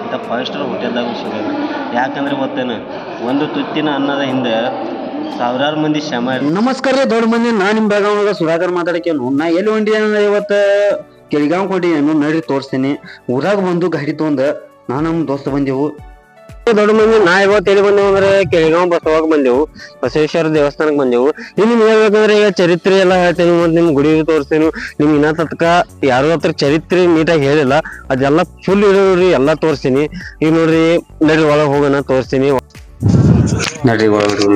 ಇಂಥ five star ಹೋಟೆಲ್ದಾಗೂ ಸಿಗೋದು. ಯಾಕಂದ್ರೆ ಗೊತ್ತೇನು, ಒಂದು ತುತ್ತಿನ ಅನ್ನದ ಹಿಂದೆ ಸಾವಿರಾರು ಮಂದಿ ಶ್ರಮ. ನಮಸ್ಕಾರ ರೀ ದೊಡ್ಡ ಮಂದಿ, ನಾ ನಿಮ್ ಬೆಳಗಾವ್ ಸುಧಾಕರ್ ಮಾತಾಡಕೇನು. ನಾ ಎಲ್ಲಿ ಹೊಂಟಿ ಅಂದ್ರೆ ಇವತ್ತು ಕೆಳಗಾವ್ ಕೊಟ್ಟಿದ್ದೇನು ನಡ್ರಿ ತೋರಿಸ್ತೀನಿ. ಊರಾಗ ಬಂದು ಗಾಡಿ ತಗೊಂಡ್ ನಾ ನಮ್ ದೋಸ್ತ ಬಂದೆವು. ದೊಡ್ಡ ಮಂದಿ, ನಾ ಇವತ್ತು ಎಲ್ಲಿ ಬಂದೆವು ಅಂದ್ರೆ ಕೆಳಗಾವ್ ಬಸವಾಗ ಬಂದೆವು, ಬಸವೇಶ್ವರ ದೇವಸ್ಥಾನಕ್ಕೆ ಬಂದೆವು. ನಿಮ್ಗೆ ಹೇಳ್ಬೇಕಂದ್ರೆ ಈಗ ಚರಿತ್ರೆ ಎಲ್ಲ ಹೇಳ್ತೇನೆ ಮತ್ತು ನಿಮ್ ಗುಡಿ ತೋರಿಸ್ತೇನೆ. ನಿಮ್ಗೆ ಇನ್ನ ತನಕ ಯಾರು ಹತ್ರ ಚರಿತ್ರೆ ನೀಟಾಗಿ ಹೇಳಿಲ್ಲ, ಅದೆಲ್ಲ ಫುಲ್ ಇರೋರಿ ಎಲ್ಲ ತೋರಿಸ್ತೀನಿ. ಈಗ ನೋಡ್ರಿ, ನಡ್ರಿ ಒಳಗೆ ಹೋಗೋಣ ತೋರಿಸ್ತೀನಿ. ನಡ್ರಿ ಒಳಗೆ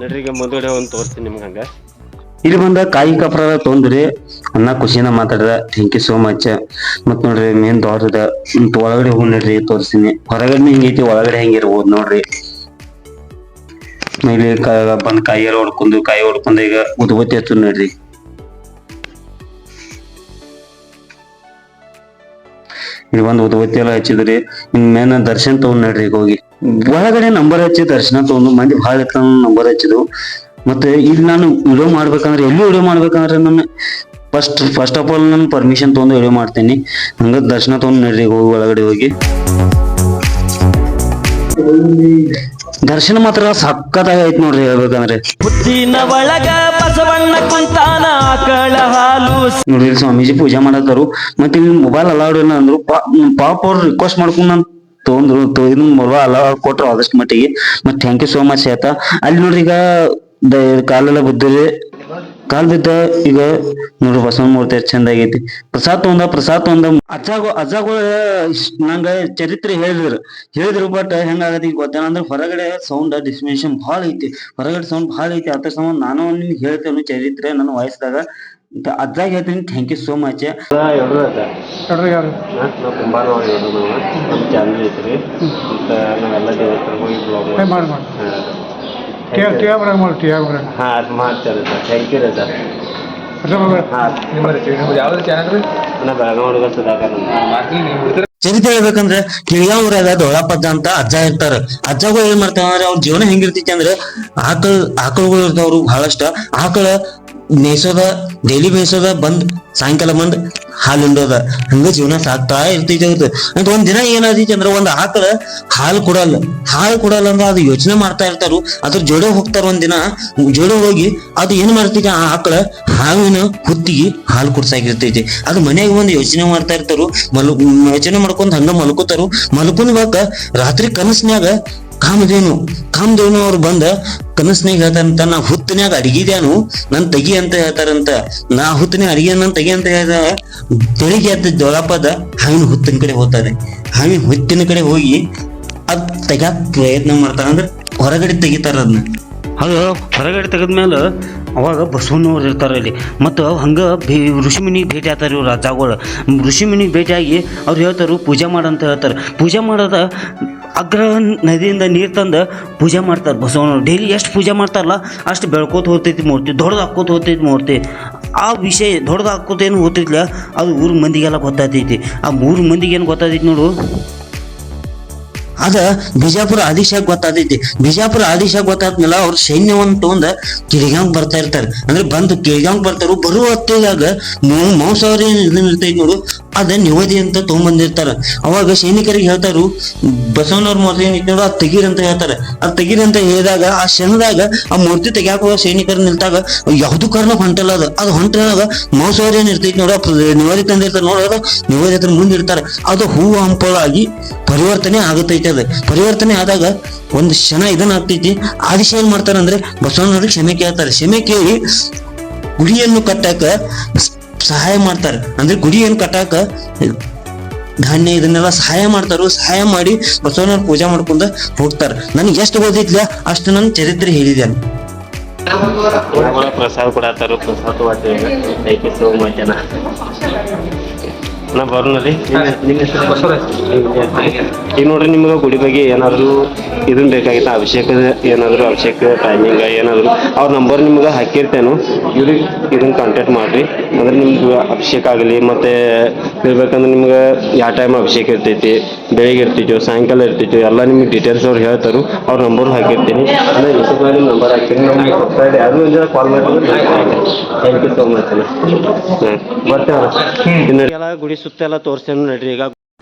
ನಡ್ರಿ, ಈಗ ಮುಂದುಗಡೆ ಒಂದು ತೋರಿಸ್ತೀನಿ ನಿಮ್ಗೆ. ಹಂಗ ಇಲ್ಲಿ ಬಂದ ಕಾಯಿ ಕಪ್ರ ತೊಂದ್ರಿ ಅನ್ನ ಖುಷಿಯಿಂದ ಮಾತಾಡ್ದ, ಥ್ಯಾಂಕ್ ಯು ಸೋ ಮಚ್. ಮತ್ ನೋಡ್ರಿ ಮೇನ್ ದೊಡ್ಡದ ಒಳಗಡೆ ಹೋಗಿ ನಡ್ರಿ ತೋರಿಸ್ತೀನಿ. ಹೊರಗಡೆ ಹಿಂಗೈತಿ, ಒಳಗಡೆ ಹೆಂಗಿರ್ಬೋದು ನೋಡ್ರಿ. ಇಲ್ಲಿ ಬಂದ್ ಕಾಯಿ ಹೊಡ್ಕೊಂಡು ಈಗ ಉದ್ಬತ್ತಿ ಹಚ್ಚು ನಡ್ರಿ. ಇಲ್ಲಿ ಬಂದು ಉದ್ಬತ್ತಿ ಎಲ್ಲ ಹಚ್ಚಿದ್ರಿ. ಇನ್ ಮೇನ್ ದರ್ಶನ್ ತಗೊಂಡ್ ನಡ್ರಿ. ಈಗ ಹೋಗಿ ಒಳಗಡೆ ನಂಬರ್ ಹಚ್ಚಿ ದರ್ಶನ ತಗೊಂಡು ಮಂದಿ ಭಾಳ ನಂಬರ್ ಹಚ್ಚಿದ್ವು. ಮತ್ತೆ ಇಲ್ಲಿ ನಾನು ವಿಡಿಯೋ ಮಾಡ್ಬೇಕಂದ್ರೆ ಎಲ್ಲಿ ವಿಡಿಯೋ ಮಾಡ್ಬೇಕಂದ್ರೆ ನಾನು ಫಸ್ಟ್ ಆಫ್ ಆಲ್ ನಾನು ಪರ್ಮಿಷನ್ ತಗೊಂಡು ವಿಡಿಯೋ ಮಾಡ್ತೀನಿ. ಹಂಗ ದರ್ಶನ ತಗೊಂಡು ನಡ್ರಿ ಹೋಗಿ ಒಳಗಡೆ ಹೋಗಿ. ದರ್ಶನ ಮಾತ್ರ ಸಕ್ಕತ್ತಾಗಿ ಐತ್ ನೋಡ್ರಿ ಹೇಳ್ಬೇಕಂದ್ರೆ. ನೋಡ್ರಿ ಸ್ವಾಮೀಜಿ ಪೂಜೆ ಮಾಡತ್ತಾರು. ಮತ್ತೆ ಇಲ್ಲಿ ಮೊಬೈಲ್ ಅಲೌಡ್ ಇಲ್ಲ ಅಂದ್ರು. ಪಾಪ ಅವ್ರು ರಿಕ್ವೆಸ್ಟ್ ಮಾಡ್ಕೊಂಡು ನಾನು ತೊಗೊಂಡ್ರು. ಇದನ್ನ ಮೊಬೈಲ್ ಅಲೌಡ್ ಕೊಟ್ರು ಆದಷ್ಟು ಮಟ್ಟಿಗೆ. ಮತ್ತೆ ಥ್ಯಾಂಕ್ ಯು ಸೋ ಮಚ್ ಆಯ್ತಾ. ಅಲ್ಲಿ ನೋಡ್ರಿ ಈಗ ಕಾಲೆಲ್ಲ ಬಿದ್ದಿದೆ. ಕಾಲ್ ಬಿದ್ದ ಈಗ ನೋಡ್ರಿ ಬಸವನ ಮೂರ್ತಿ ಎಷ್ಟು ಚಂದ ಆಗೈತಿ. ಪ್ರಸಾದ್ ತಗೊಂಡ ಅಜ್ಜಗಳು ನಂಗ ಚರಿತ್ರೆ ಹೇಳಿದ್ರು ಬಟ್ ಹೆಂಗಾಗತಿ ಗೊತ್ತೇನಂದ್ರೆ ಹೊರಗಡೆ ಸೌಂಡ್ ಡಿಸ್ಮಿನೇಷನ್ ಭಾಳ ಐತಿ. ಅದ್ರ ಸಂಬಂಧ ನಾನು ನಿಮ್ಗೆ ಹೇಳ್ತೇನೆ ಚರಿತ್ರೆ ನನ್ನ ವಾಯ್ಸ್ದಾಗ. ಅಜ್ಜಾಗ ಹೇಳ್ತೀನಿ. Thank you so much. Channel ಐತ್ರಿ, ಮತ್ತೆ ನಾವೆಲ್ಲ ದೇವಸ್ಥಾನ ಹೋಗಿ ಮಾಡ್ತೇವೆ ಸರ್. ಥ್ಯಾಂಕ್ ಯು ರೀ ಸರ್. ಬೆಳಗಾವಿ ಸುಧಾಕರ್. ಚರಿತ್ರೆ ಹೇಳ್ಬೇಕಂದ್ರೆ ಕೆಳಗಾವ್ ಊರಾಗ ದೊಡ್ಡಪ್ಪಜ್ಜ ಅಂತ ಅಜ್ಜ ಇರ್ತಾರ. ಅಜ್ಜಗಳು ಏನ್ ಮಾಡ್ತಾರ, ಅವ್ರ ಜೀವನ ಹೆಂಗಿರ್ತೈತಿ ಅಂದ್ರೆ ಆಕಳುಗಳು ಇರ್ತಾವ್ರು ಬಹಳಷ್ಟ. ಆಕಳ ಡೈಲಿ ಮೇಯ್ಸೋದ, ಬಂದ್ ಸಾಯಂಕಾಲ ಬಂದ್ ಹಾಲು ಹಿಂಡೋದ, ಹಂಗ ಜೀವನ ಸಾಕ್ತಾ ಇರ್ತೈತಿ. ಅಂತ ಒಂದ್ ದಿನ ಏನಾದೈತಿ ಅಂದ್ರೆ ಒಂದ್ ಆಕಳ ಹಾಲು ಕೊಡಲ್ಲ ಅಂದ್ರೆ ಅದು ಯೋಚನೆ ಮಾಡ್ತಾ ಇರ್ತಾರು. ಅದ್ರ ಜೋಡೆ ಹೋಗ್ತಾರ. ಒಂದ್ ದಿನ ಜೋಡೆ ಹೋಗಿ ಅದು ಏನ್ ಮಾಡ್ತೈತಿ, ಆ ಆಕಳ ಹಾವಿನ ಹುತ್ತಿಗೆ ಹಾಲು ಕುಡ್ಸಾಗಿರ್ತೈತಿ. ಅದು ಮನೆಯಾಗ ಒಂದ್ ಯೋಚನೆ ಮಾಡ್ತಾ ಇರ್ತಾರು. ಯೋಚನೆ ಮಾಡ್ಕೊಂಡ್ ಹಂಗ ಮಲ್ಕೋತಾರು. ಮಲ್ಕೊಂಡ್ಬಾಕ ರಾತ್ರಿ ಕನಸ್ನ್ಯಾಗ ಕಾಮದೇನು ಅವ್ರು ಬಂದ ಕನಸ್ನಾಗ ಹೇಳ್ತಾರಂತ, ನಾ ಹುತ್ತಿನ್ಯಾಗ ಅಡಿಗಿದ್ಯಾನು ನನ್ ತೆಗಿ ಅಂತ ಹೇಳ್ತಾರಂತ. ನಾ ಹುತ್ತಿನ ಅಡಿಗೆ ನನ್ ತೆಗಿ ಅಂತ ಹೇಳ್ದ. ಬೆಳಿಗ್ಗೆ ಅದ ದೊಡ್ಡಪ್ಪದ ಹಾವಿನ ಹುತ್ತಿನ ಕಡೆ ಹೋಗ್ತಾರೆ. ಹಾವಿನ ಹುತ್ತಿನ ಕಡೆ ಹೋಗಿ ಅದ್ ತೆಗ್ಯಾಕ ಪ್ರಯತ್ನ ಮಾಡ್ತಾರ. ಅಂದ್ರೆ ಹೊರಗಡೆ ತೆಗಿತಾರ ಅದನ್ನ. ಅದು ಹೊರಗಡೆ ತೆಗೆದ್ಮೇಲೆ ಅವಾಗ ಬಸವಣ್ಣವ್ರು ಇರ್ತಾರೆ ಇಲ್ಲಿ. ಮತ್ತು ಹಂಗೆ ಋಷಿಮುನಿಗೆ ಭೇಟಿ ಆಗ್ತಾರೆ ಇವ್ರು ರಾಜಾಗಳು. ಋಷಿಮುನಿಗೆ ಭೇಟಿಯಾಗಿ ಅವ್ರು ಹೇಳ್ತಾರೆ ಪೂಜೆ ಮಾಡಂತ ಹೇಳ್ತಾರೆ. ಪೂಜೆ ಮಾಡೋದ ಅಗ್ರ ನದಿಯಿಂದ ನೀರು ತಂದು ಪೂಜೆ ಮಾಡ್ತಾರೆ ಬಸವಣ್ಣವ್ರು. ಡೈಲಿ ಎಷ್ಟು ಪೂಜೆ ಮಾಡ್ತಾರಲ್ಲ ಅಷ್ಟು ಬೆಳ್ಕೋತ ಹೋಗ್ತೈತಿ ಮೂರ್ತಿ, ದೊಡ್ಡದು ಹಾಕ್ಕೋತ ಹೋಗ್ತೈತಿ ಮೂರ್ತಿ. ಆ ವಿಷಯ ದೊಡ್ಡದು ಹಾಕ್ಕೋತ ಏನು ಹೋಗ್ತೈತಿಲ್ಲ, ಅದು ಊರು ಮಂದಿಗೆಲ್ಲ ಗೊತ್ತಾಗ್ತೈತಿ. ಆ 3 ಮಂದಿಗೆ ಏನು ಗೊತ್ತಾಗ್ತೈತಿ ನೋಡು, ಅದ ಬಿಜಾಪುರ ಆದಿಶಾಗ್ ಗೊತ್ತಾದೈತಿ. ಬಿಜಾಪುರ ಆದಿಶಾಗ್ ಗೊತ್ತಾದ್ಮೇಲೆ ಅವ್ರ ಸೈನ್ಯವನ್ನ ತಗೊಂಡ ಕೆಳಗಾಂಗ್ ಬರ್ತಾ ಇರ್ತಾರೆ. ಅಂದ್ರೆ ಬಂದು ಕೆಳಗಾಂಗ್ ಬರ್ತಾರು. ಬರುವ ಹೊತ್ತಿದಾಗ ಮಾಂಸಾಹಾರಿ ಇರ್ತೈತಿ ನೋಡು, ಅದ ನಿವದಿ ಅಂತ ತಗೊಂಡ್ಬಂದಿರ್ತಾರ. ಅವಾಗ ಸೈನಿಕರಿಗೆ ಹೇಳ್ತಾರು ಬಸವಣ್ಣವ್ರ ಮೂರ್ತಿ ಏನೈತಿ ನೋಡು ಅದ್ ತೆಗೀರಿ ಅಂತ ಹೇಳ್ತಾರೆ. ಅದ್ ತೆಗೀರಿ ಅಂತ ಹೇಳಿದಾಗ ಆ ಕ್ಷಣದಾಗ ಆ ಮೂರ್ತಿ ತೆಗ್ಯಾಕ ಸೈನಿಕರು ನಿಲ್ತಾಗ ಯಾವ್ದು ಕಾರಣ ಹೊಂಟಲ್ಲ. ಅದು ಹೊಂಟಾಗ ಮಾಂಸಾಹಾರಿ ಏನ್ ಇರ್ತೈತಿ ನೋಡು, ನಿವದಿ ತಂದಿರ್ತಾರೆ ನೋಡೋದು, ನಿವದಿ ಹತ್ರ ಮುಂದಿರ್ತಾರೆ. ಅದು ಹೂವು ಹಂಪಳಾಗಿ ಪರಿವರ್ತನೆ ಆಗುತ್ತೈತಿ. ಅದು ಪರಿವರ್ತನೆ ಆದಾಗ ಒಂದು ಕ್ಷಣ ಇದನ್ನ ಆಗ್ತೈತಿ. ಆದಿಶ ಏನ್ ಮಾಡ್ತಾರಂದ್ರೆ ಬಸವಣ್ಣವ್ರಿಗೆ ಕ್ಷಮೆ ಕೇಳ್ತಾರೆ. ಕ್ಷಮೆ ಕೇಳಿ ಗುಡಿಯನ್ನು ಕಟ್ಟಾಕ ಸಹಾಯ ಮಾಡ್ತಾರೆ. ಅಂದ್ರೆ ಗುಡಿಯನ್ನು ಕಟ್ಟಾಕ ಧಾನ್ಯ ಇದನ್ನೆಲ್ಲ ಸಹಾಯ ಮಾಡ್ತಾರು. ಸಹಾಯ ಮಾಡಿ ಬಸವಣ್ಣವ್ರ ಪೂಜೆ ಮಾಡ್ಕೊಂಡ ಹೋಗ್ತಾರ. ನನಗೆ ಎಷ್ಟು ಓದಿದ್ಲ ಅಷ್ಟು ನನ್ನ ಚರಿತ್ರೆ ಹೇಳಿದ್ದೇನೆ. ಪ್ರಸಾದ ಕೊಡತ್ತಾರು. ಪ್ರಸಾದ ಥ್ಯಾಂಕ್ ಯು ಸೋ ಮಚ್. ನಾ ಬರೋಣರಿ. ಈಗ ನೋಡ್ರಿ, ನಿಮ್ಗೆ ಗುಡಿ ಬಗ್ಗೆ ಏನಾದರೂ ಇದನ್ನ ಬೇಕಾಗಿತ್ತು, ಅಭಿಷೇಕ ಟೈಮಿಂಗ್ ಏನಾದರೂ ಅವ್ರ ನಂಬರ್ ನಿಮ್ಗೆ ಹಾಕಿರ್ತೇನು. ಇವ್ರಿಗೆ ಇದನ್ನ ಕಾಂಟ್ಯಾಕ್ಟ್ ಮಾಡಿರಿ. ಅಂದ್ರೆ ನಿಮ್ಗೆ ಅಭಿಷೇಕ ಆಗಲಿ, ಮತ್ತು ಇರ್ಬೇಕಂದ್ರೆ ನಿಮ್ಗೆ ಯಾವ ಟೈಮ್ ಅಭಿಷೇಕ ಇರ್ತೈತಿ, ಬೆಳಿಗ್ಗೆ ಇರ್ತಿತ್ತು, ಸಾಯಂಕಾಲ ಇರ್ತಿತ್ತು, ಎಲ್ಲ ನಿಮ್ಗೆ ಡೀಟೇಲ್ಸ್ ಅವ್ರು ಹೇಳ್ತಾರೆ. ಅವ್ರ ನಂಬರ್ ಹಾಕಿರ್ತೀನಿ. ಅಂದರೆ ಯೂಟ್ಯೂಬಲ್ಲಿ ನಂಬರ್ ಹಾಕಿರ್ತೀನಿ. ನಮ್ಗೆ ವೆಬ್ಸೈಟ್ ಯಾರು ಇದ್ರೆ ಕಾಲ್ ಮಾಡಿದ್ರೆ ಥ್ಯಾಂಕ್ ಯು ಸೋ ಮಚ್. ಹಾಂ ಬರ್ತೇವೆ. ಇನ್ನು ಎಲ್ಲ ಗುಡಿ ಸುತ್ತ ಎಲ್ಲ ತೋರಿಸ್ತೇನೆ ನಡ್ರಿ. ಈಗ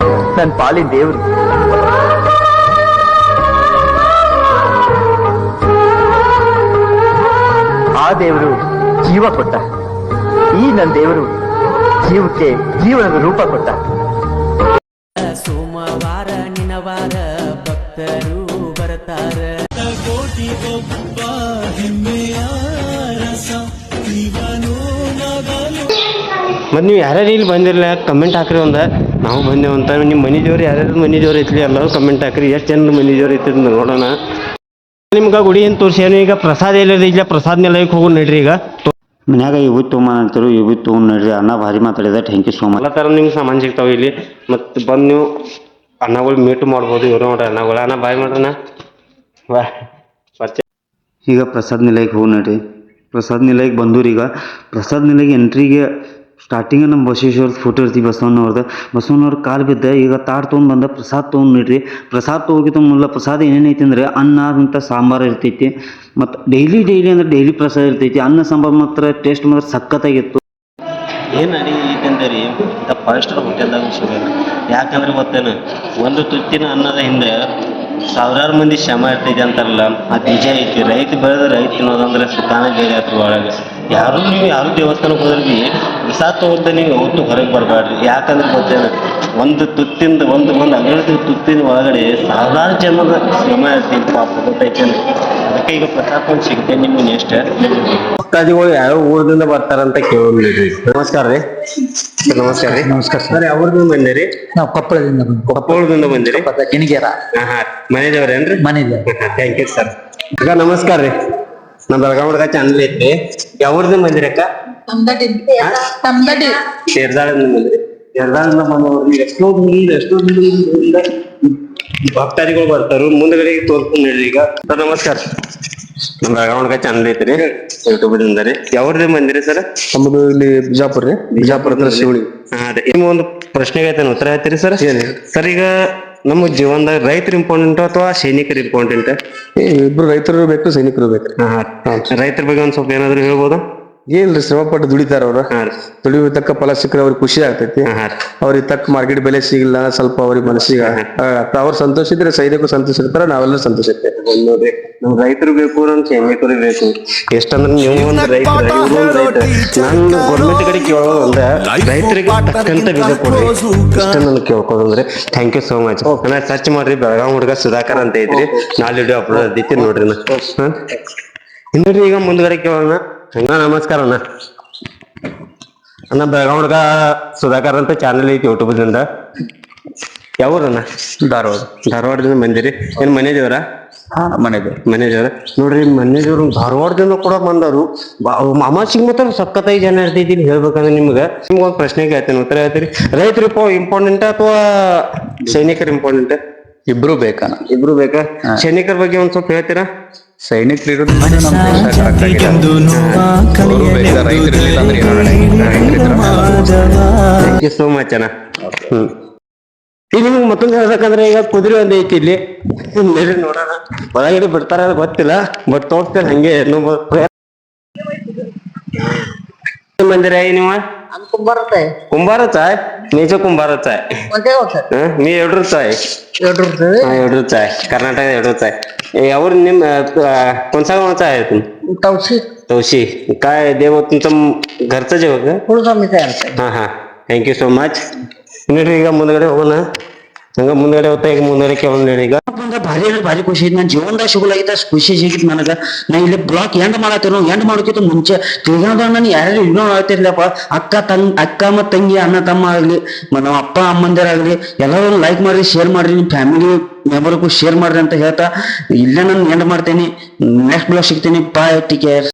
ನನ್ನ ಪಾಲಿನ ದೇವ್ರು. ಆ ದೇವರು ಜೀವ ಕೊಟ್ಟ, ಈ ನನ್ನ ದೇವರು ಜೀವಕ್ಕೆ ಜೀವನದ ರೂಪ ಕೊಟ್ಟ. ಸೋಮವಾರ ನಿನವಾರ ಭಕ್ತರು ಬರ್ತಾರ. ಮತ್ತು ನೀವು ಯಾರ್ಯಾರು ಇಲ್ಲಿ ಬಂದಿರಲಿಲ್ಲ ಕಮೆಂಟ್ ಹಾಕ್ರಿ ನಾವು ಬಂದೇವು ಅಂತ. ನಿಮ್ಮ ಮನೆ ದೇವ್ರು ಯಾರ್ಯಾರು ಮನೆ ದೇವ್ರು ಐತ್ಲಿ ಎಲ್ಲರೂ ಕಮೆಂಟ್ ಹಾಕ್ರಿ, ಎಷ್ಟು ಜನ ಮನೆ ದೇವ್ರು ಐತಿ ನೋಡೋಣ. ನಿಮ್ಗೆ ಗುಡಿ ಏನು ತೋರಿಸ್ಯಾನು. ಈಗ ಪ್ರಸಾದ ಎಲ್ಲ ಇಲ್ಲ, ಪ್ರಸಾದ ನೆಲಕ್ಕೆ ಹೋಗೋಣ ನಡ್ರಿ. ಈಗ ಮನ್ಯಾಗ ಇವು ತೊಗೊಂಬ ಅಂತಾರು, ಇವು ತೊಗೊಂಡ್ ನೋಡ್ರಿ. ಅಣ್ಣ ಭಾರಿ ಮಾತಾಡಿದ, ಥ್ಯಾಂಕ್ ಯು ಸೋ ಮಚ್. ಎಲ್ಲ ಥರ ನಿಮ್ಗೆ ಸಾಮಾನು ಸಿಗ್ತಾವೆ ಇಲ್ಲಿ. ಮತ್ತು ಬಂದು ನೀವು ಅನ್ನಗಳು ಮೀಟು ಮಾಡ್ಬೋದು. ಇವರು ನೋಡ್ರಿ ಅನ್ನಗಳು. ಅಣ್ಣ ಬಾಯ್ ಮಾಡೋಣ ಬಾ ಪರಿಚಯ. ಈಗ ಪ್ರಸಾದ್ ನಿಲಯಕ್ಕೆ ಹೋಗಿ ನೋಡ್ರಿ. ಪ್ರಸಾದ್ ನಿಲಯಕ್ಕೆ ಬಂದೂರಿ. ಈಗ ಪ್ರಸಾದ್ ನಿಲಯಕ್ಕೆ ಎಂಟ್ರಿಗೆ ಸ್ಟಾರ್ಟಿಂಗ್ ನಮ್ಮ ಬಸವೇಶ್ವರದ ಫೋಟೋ ಇರ್ತೀವಿ, ಬಸವಣ್ಣವ್ರ ಕಾಲು ಬಿದ್ದ. ಈಗ ತಾಟ್ ತೊಗೊಂಡು ಬಂದ ಪ್ರಸಾದ್ ತೊಗೊಂಡು ನೋಡ್ರಿ. ಪ್ರಸಾದ್ ತೊಗೋಗಿತ್ತ ಮೊದಲ ಪ್ರಸಾದ ಏನೇನೈತಿ ಅಂದ್ರೆ ಅನ್ನ ಆದಂಥ ಸಾಂಬಾರು ಇರ್ತೈತಿ. ಮತ್ತು ಡೈಲಿ ಅಂದ್ರೆ ಡೈಲಿ ಪ್ರಸಾದ ಇರ್ತೈತಿ. ಅನ್ನ ಸಾಂಬಾರು ಮಾತ್ರ ಟೇಸ್ಟ್ ಮಾತ್ರ ಸಖತ್ತಾಗಿತ್ತು. ಏನು ಅಡಿಗೆ ಐತೆ ರೀ ಇಂಥ ಫಾಸ್ಟ್ ಹೋಟೆಲ್ದಾಗ ಸಿಗೋದು. ಯಾಕಂದ್ರೆ ಗೊತ್ತೇನು, ಒಂದು ತುತ್ತಿನ ಅನ್ನದ ಹಿಂದೆ ಸಾವಿರಾರು ಮಂದಿ ಶ್ರಮ ಇರ್ತೈತಿ ಅಂತಾರಲ್ಲ, ಅದು ನಿಜ ಐತಿ. ರೈತ ಬೆಳೆದ ರೈತ ತಿನ್ನೋದಂದ್ರೆ ಸುಖಾನ ಬೇರೆ ಆಯ್ತು ಒಳಗೆ. ನೀವು ಯಾರು ದೇವಸ್ಥಾನಕ್ಕೆ ಹೋದ್ರೆ ಭೀ ಪ್ರಸಾದ ತಗೋದ ನೀವು ಯಾವತ್ತೂ ಹೊರಗೆ ಬರಬೇಡ್ರಿ. ಯಾಕಂದ್ರೆ ಗೊತ್ತೇನು, ಒಂದು ತುತ್ತಿಂದ ಒಂದು ಅಗಲದ ತುತ್ತಿನ ಒಳಗಡೆ ಸಾವಿರಾರು ಜನದ ಶ್ರಮ ಇರ್ತೈತಿ ಪಾಪ, ಗೊತ್ತೈತೇನು. ಅದಕ್ಕೆ ಈಗ ಪ್ರಸಾದ ಒಂದು ಸಿಗುತ್ತೆ ನಿಮ್ಗೆ ನೆಕ್ಸ್ಟ್. ಭಕ್ತಾದಿಗಳು ಯಾವ ಊರದಿಂದ ಬರ್ತಾರಂತ ಕೇಳಿ. ನಮಸ್ಕಾರ ರೀ. ನಮಸ್ಕಾರ ರೀ. ನಮಸ್ಕಾರ ಸರ್, ಯಾವ್ರದಿಂದ ಬಂದಿರಿ? ನಾವು ಕೊಪ್ಪಳದಿಂದ ಬಂದಿರಿ. ಮನೆ ದೇವ್ರೇನ್ರಿ? ಮನೆ ಥ್ಯಾಂಕ್ ಯು ಸರ್. ಅಕ್ಕ ನಮಸ್ಕಾರ ರೀ. ನಮ್ಮ ಬೆಳಗಾವ್ ಹುಡುಗ ಚಾನಲ್ ಐತಿ. ಯಾವ್ರದಿಂದ ಬಂದಿರಿ ಅಕ್ಕ? ಸೇರ್ದಾಳದಿಂದ ಬಂದ್ರಿ. ಸೇರ್ದಾಳದಿಂದ ಬಂದವ್ರು ಎಷ್ಟೋ ಭಕ್ತಾದಿಗಳು ಬರ್ತಾರು. ಮುಂದಗಡೆ ತೋರ್ಸ್ಕೊಂಡ್ ನೋಡ್ರಿ. ಈಗ ಸರ್ ನಮಸ್ಕಾರ. ನಮ್ಮ ಬೆಳಗಾವ್ ಹುಡುಗ ಚಾನಲ್ ಐತ್ರಿ, ಯೂಟ್ಯೂಬ್ ದಿಂದ ರೀ. ಯಾವ್ರದಿಂದ ಬಂದಿರಿ ಸರ್? ನಮ್ಮದು ಇಲ್ಲಿ ಬಿಜಾಪುರ ರೀ. ಬಿಜಾಪುರ ಅಂದ್ರೆ ಶಿವಳಿ. ಅದೇ ನಿಮ್ಮ ಒಂದು ಪ್ರಶ್ನೆಗೆ ಆಯ್ತಾನೆ ಉತ್ತರ ಹೇಳ್ತೀರಿ ಸರ್? ಸರ್, ಈಗ ನಮ್ಮ ಜೀವನದಾಗ ರೈತರು ಇಂಪಾರ್ಟೆಂಟ್ ಅಥವಾ ಸೈನಿಕರು ಇಂಪಾರ್ಟೆಂಟ್? ಇಬ್ರು ರೈತರು ಬೇಕು, ಸೈನಿಕರು ಬೇಕು. ರೈತರ ಬಗ್ಗೆ ಒಂದ್ ಸ್ವಲ್ಪ ಏನಾದ್ರು ಹೇಳ್ಬೋದಾ? ಏನ್ರಿ, ಶ್ರಮ ಪಟ್ಟು ದುಡಿತಾರ ಅವ್ರ. ದುಡಿಯುವ ತಕ್ಕ ಫಲ ಸಿಕ್ಕರೆ ಅವ್ರಿಗೆ ಖುಷಿ ಆಗ್ತೈತಿ. ಅವ್ರಿಗೆ ತಕ್ಕ ಮಾರ್ಕೆಟ್ ಬೆಲೆ ಸಿಗಿಲ್ಲ ಸ್ವಲ್ಪ ಅವ್ರಿಗೆ ಮನಸ್ಸಿಗೆ ಅವ್ರು ಸಂತೋಷ ಇದ್ರೆ ಸೈನಿಕರು ಸಂತೋಷ ಇರ್ತಾರ, ನಾವೆಲ್ಲ ಸಂತೋಷ ಇರ್ತೇವೆ. ನೋಡ್ರಿ, ನಮ್ ರೈತರು ಬೇಕು, ನಮ್ ಸೈನಿಕರು ಬೇಕು. ಎಷ್ಟಂದ್ರೆ ನೀವು ಒಂದು ರೈತ, ಇವ್ರು ಒಂದು ರೈತ. ನಾನು ಗೌರ್ಮೆಂಟ್ ಕಡೆ ಕೇಳೋದು ಅಂದ್ರೆ ರೈತರಿಗೆ ತಕ್ಕಂತ ಬೀಜ ಕೊಡ್ರಿ, ಇಷ್ಟ ನನ್ಗೆ ಕೇಳ್ಕೋದಂದ್ರೆ. Thank you so much. ನಾ ಸರ್ಚ್ ಮಾಡ್ರಿ, ಬೆಳಗಾವ್ ಹುಡುಗ ಸುಧಾಕರ್ ಅಂತ ಐತ್ರಿ. ನಾಳೆ ವಿಡಿಯೋ ಅಪ್ಲೋಡ್ ಅದೈತಿ ನೋಡ್ರಿ. ಇನ್ನೊಂದ್ರಿ ಈಗ ಮುಂದ್ಗಡೆ ಕೇಳೋಣ. ನಮಸ್ಕಾರ ಅಣ್ಣ. ಅಣ್ಣ ಬೆಳಗಾವ್ ಹುಡುಗ ಸುಧಾಕರ್ ಅಂತ ಚಾನಲ್ ಐತಿ ಯೂಟ್ಯೂಬ್ ದಿಂದ. ಯಾವೂರಣ್ಣ? ಧಾರವಾಡದಿಂದ ಬಂದಿರಿ. ಏನ್ ಮನೆ ದೇವ್ರ? ಮನೆ ದೇವ್ರ. ನೋಡ್ರಿ, ಮನೆ ದೇವ್ರು ಧಾರವಾಡದಿಂದ ಕೂಡ ಬಂದವರು. ಅಮಾಸಿಗೆ ಮಾತ್ರ ಸಖತ್ತಾಗಿ ಜನ ಇರ್ತೈತಿ. ಹೇಳ್ಬೇಕಂದ್ರೆ ನಿಮ್ಗೆ ಒಂದ್ ಪ್ರಶ್ನೆಗೆ ಹೇಳ್ತೇನೆ, ಉತ್ತರ ಹೇಳ್ತೀರಿ. ರೈತರು ಇಂಪಾರ್ಟೆಂಟ್ ಅಥವಾ ಸೈನಿಕರು ಇಂಪಾರ್ಟೆಂಟ್? ಇಬ್ರು ಬೇಕಾ? ಇಬ್ರು ಬೇಕಾ? ಸೈನಿಕರ ಬಗ್ಗೆ ಒಂದ್ ಸ್ವಲ್ಪ ಹೇಳ್ತೀರಾ? ಸೈನಿಕರು ಇರೋದು ರೈತರು ಅಂದ್ರೆ ಥ್ಯಾಂಕ್ ಯು ಸೋ ಮಚ್ ಅಣ್ಣ. ಈಗ ನಿಮ್ಗೆ ಮತ್ತೊಂದು ಹೇಳ್ಬೇಕಂದ್ರೆ, ಈಗ ಕುದುರೆ ಒಂದ್ ಐತಿ ಇಲ್ಲಿ ನೋಡೋಣ. ಒಳಗಡೆ ಬಿಡ್ತಾರ ಗೊತ್ತಿಲ್ಲ, ಬಟ್ ತೋರಿಸ್ತೇನೆ ಹಂಗೆ. मंदिर आहे निवा कुंभारच आहे कुंभारच आहे मीच कुंभारच आहे कोणत्या गावचं मी एवढंच आहे एवढंच आहे कर्नाटक एवढंच आहे यावर निम कोणता गावचा आहे तुम्ही तवशी तवशी काय देव तुमचं घरचं जेवण का कुळस्वामीचं आहे हा हा थँक्यू सो मच ಈಗ ಮುಂದಗಡೆ ಹೋಗೋಣ ಹಂಗ ಮುಂದಗಡೆ ಹೋಗ್ತಾ ಈಗ ಮುಂದಗಡೆ ಕೇಳೋಣ ಈಗ ಭಾರಿ ಭಾರಿ ಖುಷಿ ಐತಿ. ನನ್ನ ಜೀವನದಾಗ ಸಿಗಲಾಗಿದ್ದ ಖುಷಿ ಸಿಗಿತ್ ನನಗ. ನಾ ಇಲ್ಲಿ ಬ್ಲಾಕ್ ಎಂಡ್ ಮಾಡತ್ತೇನೋ ಎಂಡ್ ಮಾಡೋಕ್ಕಿಂತ ಮುಂಚೆ ತಿಳ್ಕೊಂಡ ನಾನು ಯಾರ್ಯಾರು ಇನ್ನೂ ಮಾಡ್ತಿರ್ಲಪ್ಪ, ಅಕ್ಕ ಮತ್ತ ತಂಗಿ ಅಣ್ಣ ತಮ್ಮ ಆಗ್ಲಿ ನಮ್ಮ ಅಪ್ಪ ಅಮ್ಮಂದಿರಾಗ್ಲಿ ಎಲ್ಲರೂ ಲೈಕ್ ಮಾಡ್ರಿ, ಶೇರ್ ಮಾಡ್ರಿ, ನಿಮ್ ಫ್ಯಾಮಿಲಿ ಮೆಂಬರ್ಗೂ ಶೇರ್ ಮಾಡ್ರಿ ಅಂತ ಹೇಳ್ತಾ ಇಲ್ಲೇ ನಾನು ಎಂಡ್ ಮಾಡ್ತೇನೆ. ನೆಕ್ಸ್ಟ್ ಬ್ಲಾಗ್ ಸಿಗ್ತೀನಿ. ಬಾಯ್, ಟೇಕ್ ಕೇರ್.